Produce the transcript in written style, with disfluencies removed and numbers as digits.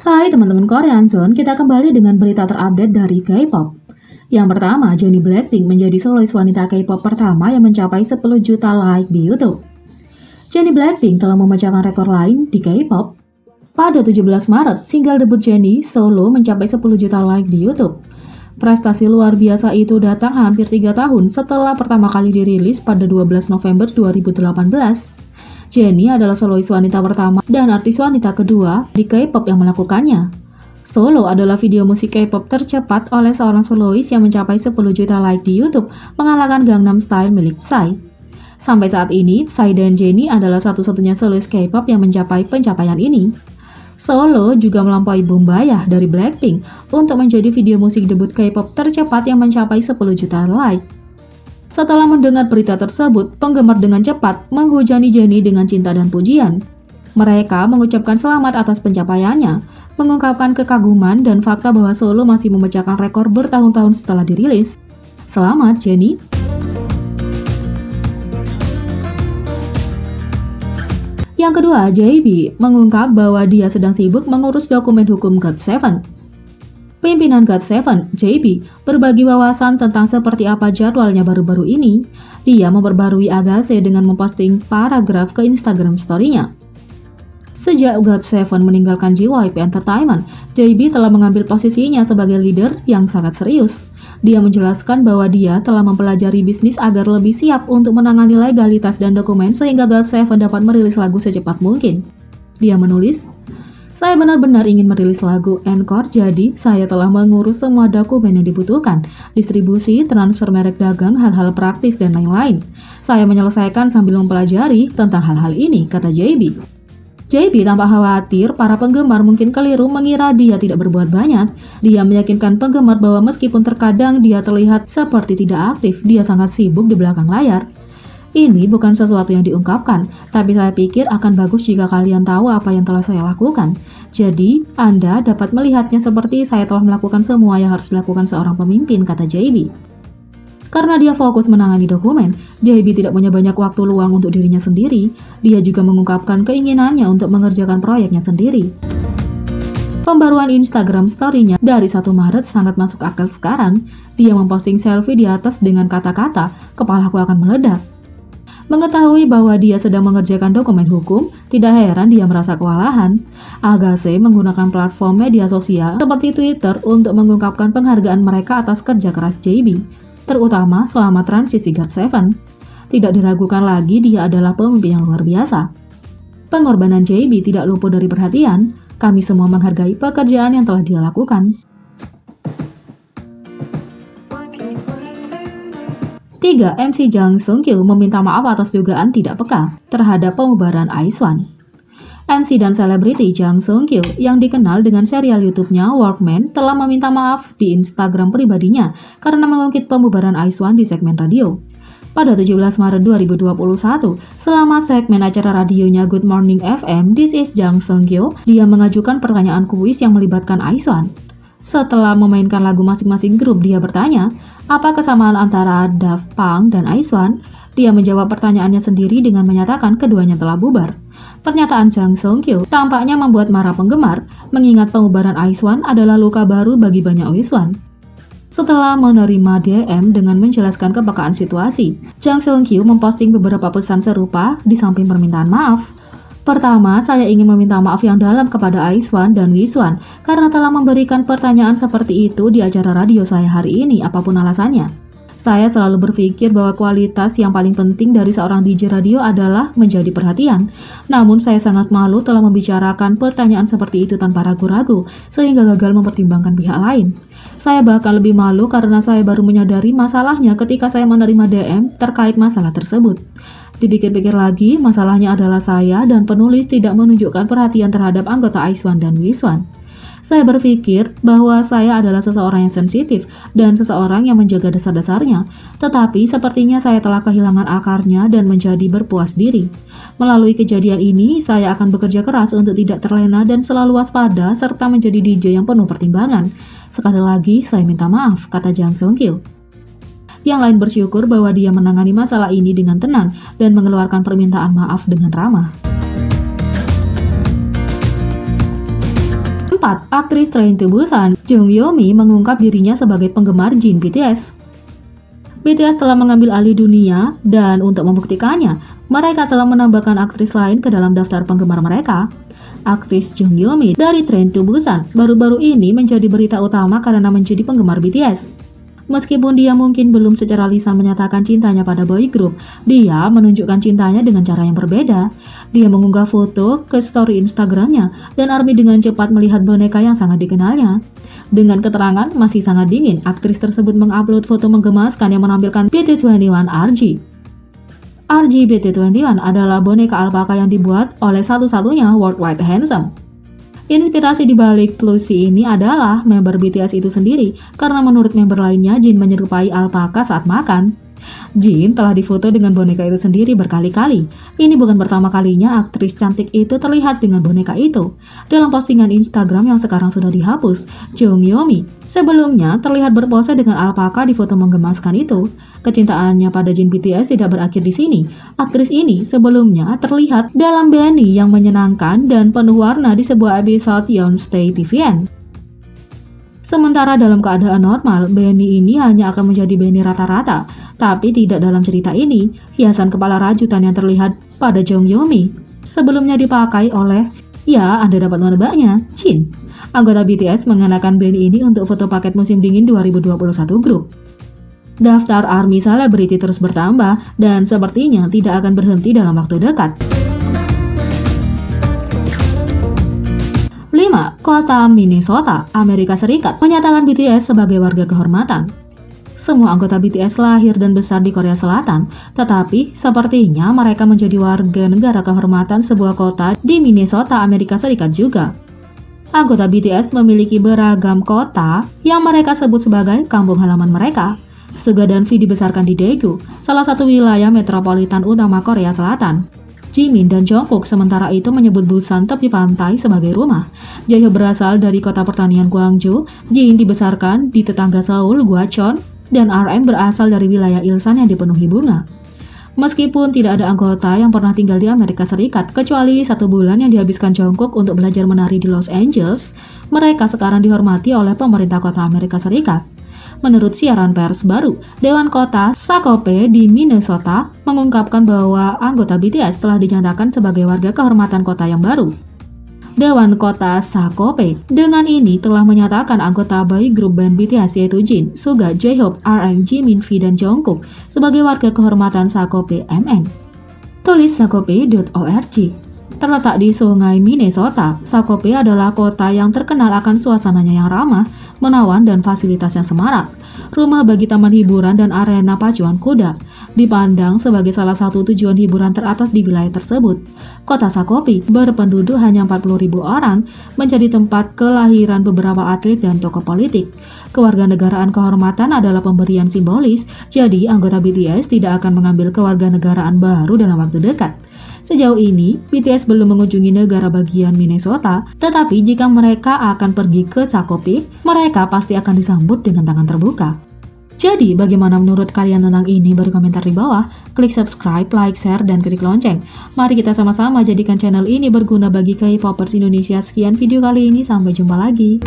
Hai teman-teman Korean Zone, kita kembali dengan berita terupdate dari K-pop. Yang pertama, Jennie Blackpink menjadi solois wanita K-pop pertama yang mencapai 10 juta like di YouTube. Jennie Blackpink telah memecahkan rekor lain di K-pop. Pada 17 Maret, single debut Jennie, Solo, mencapai 10 juta like di YouTube. Prestasi luar biasa itu datang hampir 3 tahun setelah pertama kali dirilis pada 12 November 2018. Jennie adalah solois wanita pertama dan artis wanita kedua di K-pop yang melakukannya. Solo adalah video musik K-pop tercepat oleh seorang solois yang mencapai 10 juta like di YouTube, mengalahkan Gangnam Style milik Psy. Sampai saat ini, Psy dan Jennie adalah satu-satunya solois K-pop yang mencapai pencapaian ini. Solo juga melampaui Boombayah dari Blackpink untuk menjadi video musik debut K-pop tercepat yang mencapai 10 juta like. Setelah mendengar berita tersebut, penggemar dengan cepat menghujani Jennie dengan cinta dan pujian. Mereka mengucapkan selamat atas pencapaiannya, mengungkapkan kekaguman dan fakta bahwa Solo masih memecahkan rekor bertahun-tahun setelah dirilis. Selamat, Jennie! Yang kedua, JB mengungkap bahwa dia sedang sibuk mengurus dokumen hukum GOT7. Pimpinan GOT7, JB, berbagi wawasan tentang seperti apa jadwalnya baru-baru ini. Dia memperbarui Agase dengan memposting paragraf ke Instagram story-nya. Sejak GOT7 meninggalkan JYP Entertainment, JB telah mengambil posisinya sebagai leader yang sangat serius. Dia menjelaskan bahwa dia telah mempelajari bisnis agar lebih siap untuk menangani legalitas dan dokumen sehingga GOT7 dapat merilis lagu secepat mungkin. Dia menulis, "Saya benar-benar ingin merilis lagu Encore, jadi saya telah mengurus semua dokumen yang dibutuhkan, distribusi, transfer merek dagang, hal-hal praktis, dan lain-lain. Saya menyelesaikan sambil mempelajari tentang hal-hal ini," kata JB. JB tampak khawatir para penggemar mungkin keliru mengira dia tidak berbuat banyak. Dia meyakinkan penggemar bahwa meskipun terkadang dia terlihat seperti tidak aktif, dia sangat sibuk di belakang layar. Ini bukan sesuatu yang diungkapkan, tapi saya pikir akan bagus jika kalian tahu apa yang telah saya lakukan. Jadi, Anda dapat melihatnya seperti saya telah melakukan semua yang harus dilakukan seorang pemimpin, kata JB. Karena dia fokus menangani dokumen, JB tidak punya banyak waktu luang untuk dirinya sendiri. Dia juga mengungkapkan keinginannya untuk mengerjakan proyeknya sendiri. Pembaruan Instagram story-nya dari 1 Maret sangat masuk akal sekarang. Dia memposting selfie di atas dengan kata-kata, "Kepalaku akan meledak." Mengetahui bahwa dia sedang mengerjakan dokumen hukum, tidak heran dia merasa kewalahan. Agase menggunakan platform media sosial seperti Twitter untuk mengungkapkan penghargaan mereka atas kerja keras JB, terutama selama transisi GOT7. Tidak diragukan lagi dia adalah pemimpin yang luar biasa. Pengorbanan JB tidak luput dari perhatian. Kami semua menghargai pekerjaan yang telah dia lakukan. 3. MC Jang Sung-kyu meminta maaf atas dugaan tidak peka terhadap pembubaran IZ*ONE. MC dan selebriti Jang Sung-kyu yang dikenal dengan serial YouTube-nya Workman telah meminta maaf di Instagram pribadinya karena mengungkit pembubaran IZ*ONE di segmen radio. Pada 17 Maret 2021, selama segmen acara radionya Good Morning FM, This is Jang Sung-kyu, dia mengajukan pertanyaan kuis yang melibatkan IZ*ONE. Setelah memainkan lagu masing-masing grup, dia bertanya, apa kesamaan antara Daft Punk dan IZ*ONE? Dia menjawab pertanyaannya sendiri dengan menyatakan keduanya telah bubar. Pernyataan Jang Sung-kyu tampaknya membuat marah penggemar, mengingat pembubaran IZ*ONE adalah luka baru bagi banyak Wiswan. Setelah menerima DM dengan menjelaskan kepekaan situasi, Jang Sung-kyu memposting beberapa pesan serupa di samping permintaan maaf. Pertama, saya ingin meminta maaf yang dalam kepada IZ*ONE dan Wiswan karena telah memberikan pertanyaan seperti itu di acara radio saya hari ini, apapun alasannya. Saya selalu berpikir bahwa kualitas yang paling penting dari seorang DJ radio adalah menjadi perhatian. Namun saya sangat malu telah membicarakan pertanyaan seperti itu tanpa ragu-ragu, sehingga gagal mempertimbangkan pihak lain. Saya bahkan lebih malu karena saya baru menyadari masalahnya ketika saya menerima DM terkait masalah tersebut. Dipikir-pikir lagi, masalahnya adalah saya dan penulis tidak menunjukkan perhatian terhadap anggota IZ*ONE dan Wiswan. Saya berpikir bahwa saya adalah seseorang yang sensitif dan seseorang yang menjaga dasar-dasarnya, tetapi sepertinya saya telah kehilangan akarnya dan menjadi berpuas diri. Melalui kejadian ini, saya akan bekerja keras untuk tidak terlena dan selalu waspada serta menjadi DJ yang penuh pertimbangan. Sekali lagi, saya minta maaf, kata Jang Sung-kyu. Yang lain bersyukur bahwa dia menangani masalah ini dengan tenang dan mengeluarkan permintaan maaf dengan ramah. 4. 4. Aktris Train to Busan, Jung Yomi mengungkap dirinya sebagai penggemar Jin BTS. BTS telah mengambil alih dunia dan untuk membuktikannya, mereka telah menambahkan aktris lain ke dalam daftar penggemar mereka. Aktris Jung Yomi dari Train to Busan baru-baru ini menjadi berita utama karena menjadi penggemar BTS. Meskipun dia mungkin belum secara lisan menyatakan cintanya pada boy group, dia menunjukkan cintanya dengan cara yang berbeda. Dia mengunggah foto ke story Instagramnya dan ARMY dengan cepat melihat boneka yang sangat dikenalnya. Dengan keterangan masih sangat dingin, aktris tersebut mengupload foto menggemaskan yang menampilkan BT21 RG. RG BT21 adalah boneka alpaka yang dibuat oleh satu-satunya Worldwide Handsome. Inspirasi di balik Plushie ini adalah member BTS itu sendiri, karena menurut member lainnya Jin menyerupai alpaka saat makan. Jin telah difoto dengan boneka itu sendiri berkali-kali. Ini bukan pertama kalinya aktris cantik itu terlihat dengan boneka itu. Dalam postingan Instagram yang sekarang sudah dihapus, Jung Yomi sebelumnya terlihat berpose dengan alpaka di foto menggemaskan itu. Kecintaannya pada Jin BTS tidak berakhir di sini. Aktris ini sebelumnya terlihat dalam Benny yang menyenangkan dan penuh warna di sebuah episode Yeonstay TVN. Sementara dalam keadaan normal, Benny ini hanya akan menjadi Benny rata-rata. Tapi tidak dalam cerita ini, hiasan kepala rajutan yang terlihat pada Jung Yomi sebelumnya dipakai oleh, ya Anda dapat menebaknya, Jin. Anggota BTS mengenakan Benny ini untuk foto paket musim dingin 2021 grup. Daftar ARMY selebriti terus bertambah dan sepertinya tidak akan berhenti dalam waktu dekat. 5. Kota Minnesota, Amerika Serikat menyatakan BTS sebagai warga kehormatan. Semua anggota BTS lahir dan besar di Korea Selatan, tetapi sepertinya mereka menjadi warga negara kehormatan sebuah kota di Minnesota, Amerika Serikat juga. Anggota BTS memiliki beragam kota yang mereka sebut sebagai kampung halaman mereka. Suga dan V dibesarkan di Daegu, salah satu wilayah metropolitan utama Korea Selatan. Jimin dan Jungkook sementara itu menyebut Busan tepi pantai sebagai rumah. Jaehyuk berasal dari kota pertanian Gwangju, Jin dibesarkan di tetangga Seoul, Gwacheon, dan RM berasal dari wilayah Ilsan yang dipenuhi bunga. Meskipun tidak ada anggota yang pernah tinggal di Amerika Serikat, kecuali 1 bulan yang dihabiskan Jungkook untuk belajar menari di Los Angeles, mereka sekarang dihormati oleh pemerintah kota Amerika Serikat. Menurut siaran pers baru, Dewan Kota Shakopee di Minnesota mengungkapkan bahwa anggota BTS telah dinyatakan sebagai warga kehormatan kota yang baru. Dewan Kota Shakopee dengan ini telah menyatakan anggota boy group band BTS yaitu Jin, Suga, Jaehyuk, RM, Jimin, V, dan Jungkook sebagai warga kehormatan Shakopee MN. Tulis shakopee.org. Terletak di sungai Minnesota, Shakopee adalah kota yang terkenal akan suasananya yang ramah, menawan, dan fasilitas yang semarak. Rumah bagi taman hiburan dan arena pacuan kuda dipandang sebagai salah satu tujuan hiburan teratas di wilayah tersebut. Kota Shakopee berpenduduk hanya 40.000 orang, menjadi tempat kelahiran beberapa atlet dan tokoh politik. Kewarganegaraan kehormatan adalah pemberian simbolis, jadi anggota BTS tidak akan mengambil kewarganegaraan baru dalam waktu dekat. Sejauh ini, BTS belum mengunjungi negara bagian Minnesota, tetapi jika mereka akan pergi ke Shakopee, mereka pasti akan disambut dengan tangan terbuka. Jadi, bagaimana menurut kalian tentang ini? Beri komentar di bawah, klik subscribe, like, share, dan klik lonceng. Mari kita sama-sama jadikan channel ini berguna bagi K-popers Indonesia. Sekian video kali ini, sampai jumpa lagi.